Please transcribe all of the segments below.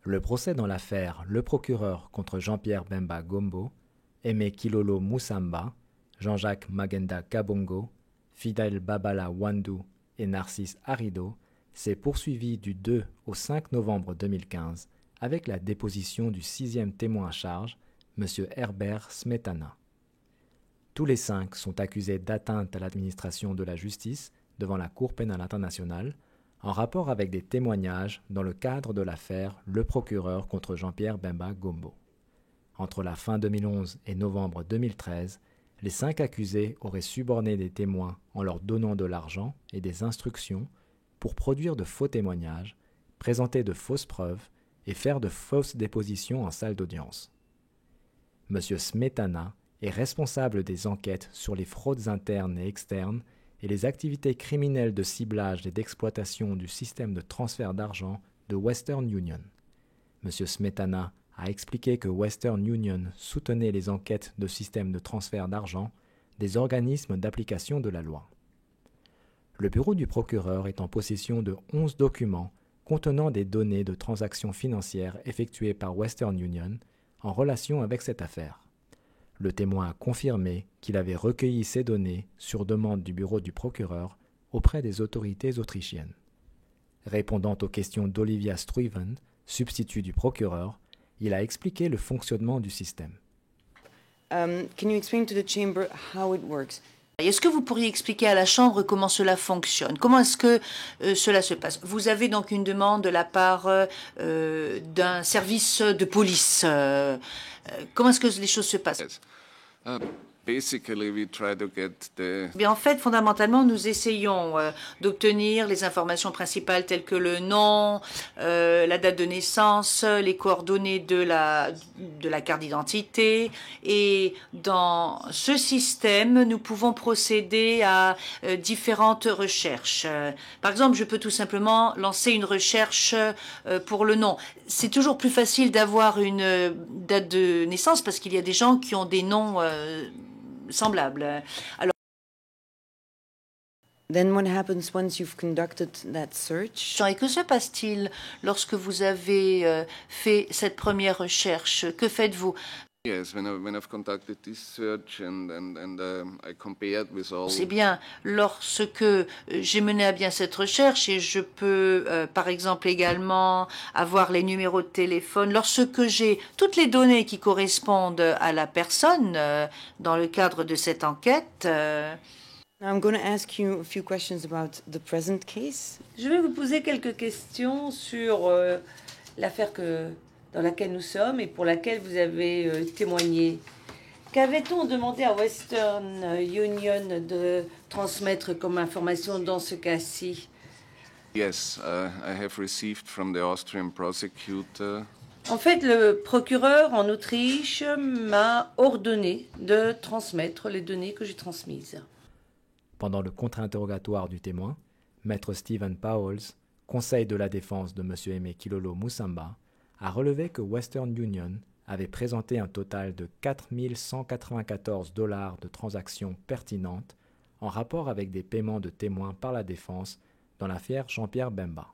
Le procès dans l'affaire Le Procureur contre Jean-Pierre Bemba Gombo, Aimé Kilolo Moussamba, Jean-Jacques Magenda Kabongo, Fidel Babala Wandou et Narcisse Harido s'est poursuivi du 2 au 5 novembre 2015 avec la déposition du sixième témoin à charge, M. Herbert Smetana. Tous les 5 sont accusés d'atteinte à l'administration de la justice devant la Cour pénale internationale en rapport avec des témoignages dans le cadre de l'affaire Le Procureur contre Jean-Pierre Bemba Gombo. Entre la fin 2011 et novembre 2013, les 5 accusés auraient suborné des témoins en leur donnant de l'argent et des instructions pour produire de faux témoignages, présenter de fausses preuves et faire de fausses dépositions en salle d'audience. M. Smetana est responsable des enquêtes sur les fraudes internes et externes et les activités criminelles de ciblage et d'exploitation du système de transfert d'argent de Western Union. M. Smetana a expliqué que Western Union soutenait les enquêtes de systèmes de transfert d'argent des organismes d'application de la loi. Le bureau du procureur est en possession de 11 documents contenant des données de transactions financières effectuées par Western Union en relation avec cette affaire. Le témoin a confirmé qu'il avait recueilli ces données sur demande du bureau du procureur auprès des autorités autrichiennes. Répondant aux questions d'Olivia Stuyven, substitut du procureur, il a expliqué le fonctionnement du système. Can you explain to the chamber how it works? Est-ce que vous pourriez expliquer à la Chambre comment cela fonctionne? Comment est-ce que cela se passe? Vous avez donc une demande de la part d'un service de police. Comment est-ce que les choses se passent? Yes. Basically, we try to get the... Bien, en fait, fondamentalement, nous essayons d'obtenir les informations principales telles que le nom, la date de naissance, les coordonnées de la carte d'identité. Et dans ce système, nous pouvons procéder à différentes recherches. Par exemple, je peux tout simplement lancer une recherche pour le nom. C'est toujours plus facile d'avoir une date de naissance parce qu'il y a des gens qui ont des noms semblables. Alors, Then what happens once you've conducted that search? et que se passe-t-il lorsque vous avez fait cette première recherche? Que faites-vous? Yes, when I've conducted this search and I compared with all... C'est bien, lorsque j'ai mené à bien cette recherche, et je peux, par exemple, également avoir les numéros de téléphone, lorsque j'ai toutes les données qui correspondent à la personne dans le cadre de cette enquête. I'm going to ask you a few questions about the present case. Je vais vous poser quelques questions sur l'affaire dans laquelle nous sommes et pour laquelle vous avez témoigné. Qu'avait-on demandé à Western Union de transmettre comme information dans ce cas-ci? Yes, I have received from the Austrian prosecutor... En fait, le procureur en Autriche m'a ordonné de transmettre les données que j'ai transmises. Pendant le contre-interrogatoire du témoin, maître Stephen Powles, conseil de la défense de M. Aimé Kilolo Moussamba, a relevé que Western Union avait présenté un total de 4 194 $ de transactions pertinentes en rapport avec des paiements de témoins par la défense dans l'affaire Jean-Pierre Bemba.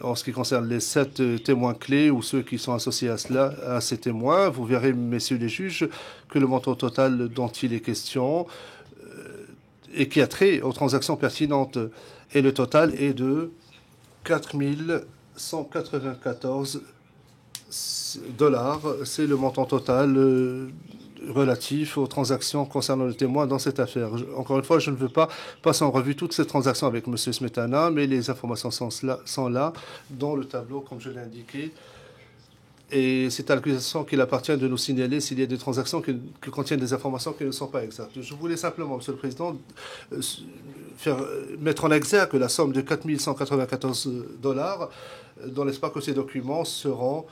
En ce qui concerne les 7 témoins clés ou ceux qui sont associés à ces témoins, vous verrez, messieurs les juges, que le montant total dont il est question et qui a trait aux transactions pertinentes, et le total est de 4 194 $. C'est le montant total relatif aux transactions concernant le témoin dans cette affaire. Encore une fois, je ne veux pas passer en revue toutes ces transactions avec M. Smetana, mais les informations sont là dans le tableau, comme je l'ai indiqué. Et c'est à l'accusation qu'il appartient de nous signaler s'il y a des transactions qui contiennent des informations qui ne sont pas exactes. Je voulais simplement, Monsieur le Président, mettre en exergue la somme de 4 194 $, dans l'espoir que ces documents seront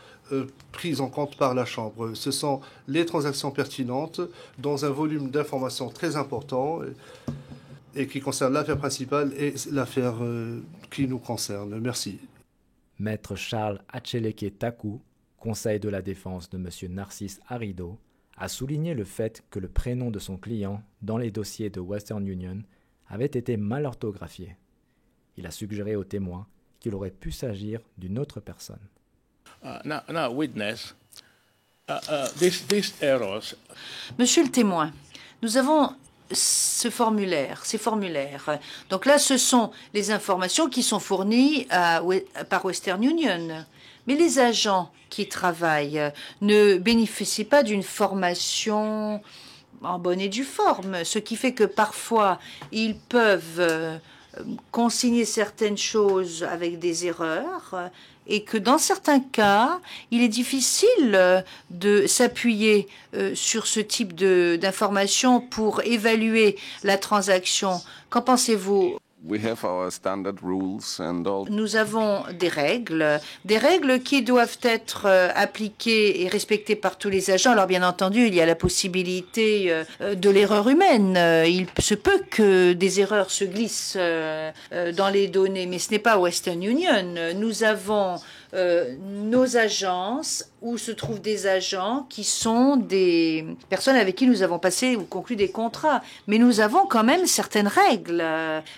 pris en compte par la Chambre. Ce sont les transactions pertinentes dans un volume d'informations très important et qui concerne l'affaire principale et l'affaire qui nous concerne. Merci. Maître Charles Acheleke Taku, conseil de la défense de M. Narcisse Harido, a souligné le fait que le prénom de son client dans les dossiers de Western Union avait été mal orthographié. Il a suggéré aux témoins qu'il aurait pu s'agir d'une autre personne. Now witness, these errors. Monsieur le témoin, nous avons ces formulaires. Donc là, ce sont les informations qui sont fournies par Western Union. Mais les agents qui travaillent ne bénéficient pas d'une formation en bonne et due forme, ce qui fait que parfois, ils peuvent consigner certaines choses avec des erreurs et que dans certains cas, il est difficile de s'appuyer sur ce type d'informations pour évaluer la transaction. Qu'en pensez-vous? We have our standard rules and all. Nous avons des règles qui doivent être appliquées et respectées par tous les agents. Alors bien entendu, il y a la possibilité de l'erreur humaine. Il se peut que des erreurs se glissent dans les données, mais ce n'est pas Western Union. Nous avons nos agences où se trouvent des agents qui sont des personnes avec qui nous avons passé ou conclu des contrats. Mais nous avons quand même certaines règles.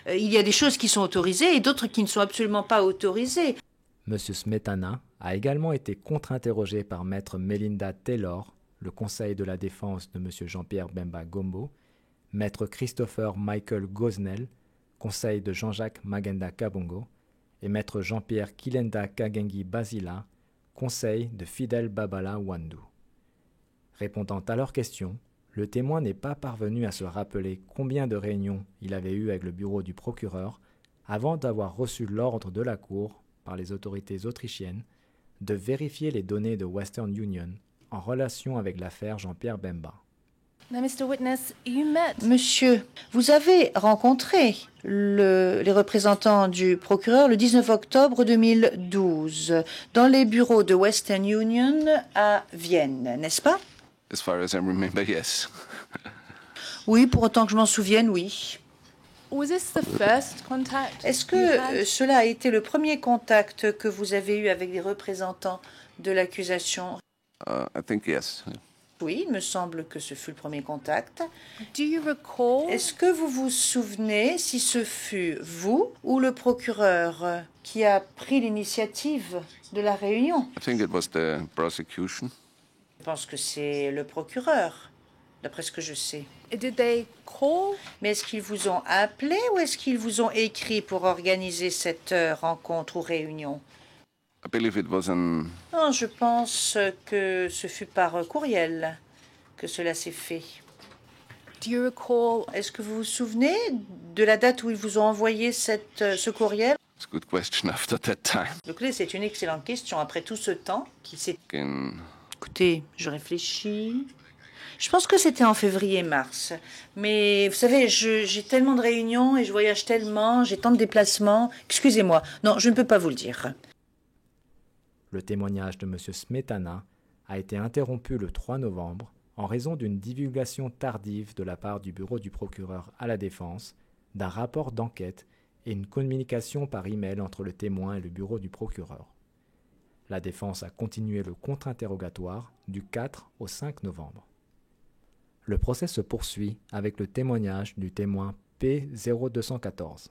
Il y a des choses qui sont autorisées et d'autres qui ne sont absolument pas autorisées. M. Smetana a également été contre-interrogé par Maître Melinda Taylor, le conseil de la défense de M. Jean-Pierre Bemba Gombo, Maître Christopher Michael Gosnell, conseil de Jean-Jacques Magenda Kabongo, et Maître Jean-Pierre Kilenda Kagengi Basila, conseil de Fidel Babala Wandu. Répondant à leurs questions, le témoin n'est pas parvenu à se rappeler combien de réunions il avait eues avec le bureau du procureur avant d'avoir reçu l'ordre de la Cour, par les autorités autrichiennes, de vérifier les données de Western Union en relation avec l'affaire Jean-Pierre Bemba. Monsieur, vous avez rencontré les représentants du procureur le 19 octobre 2012 dans les bureaux de Western Union à Vienne, n'est-ce pas? As far as I remember, yes. Oui, pour autant que je m'en souvienne, oui. Est-ce que cela a été le premier contact que vous avez eu avec les représentants de l'accusation? I think yes. Oui, il me semble que ce fut le premier contact. Est-ce que vous vous souvenez si ce fut vous ou le procureur qui a pris l'initiative de la réunion? I think it was the prosecution. Je pense que c'est le procureur, d'après ce que je sais. Mais est-ce qu'ils vous ont appelé ou est-ce qu'ils vous ont écrit pour organiser cette rencontre ou réunion? I believe it was an. Non, je pense que ce fut par courriel que cela s'est fait. Est-ce que vous vous souvenez de la date où ils vous ont envoyé ce courriel? It's a good question after that time. Donc c'est une excellente question. Après tout ce temps qui s'est... In Écoutez, je réfléchis. Je pense que c'était en février-mars. Mais vous savez, j'ai tellement de réunions et je voyage tellement, j'ai tant de déplacements. Excusez-moi. Non, je ne peux pas vous le dire. Le témoignage de M. Smetana a été interrompu le 3 novembre en raison d'une divulgation tardive de la part du bureau du procureur à la défense, d'un rapport d'enquête et une communication par email entre le témoin et le bureau du procureur. La défense a continué le contre-interrogatoire du 4 au 5 novembre. Le procès se poursuit avec le témoignage du témoin P0214.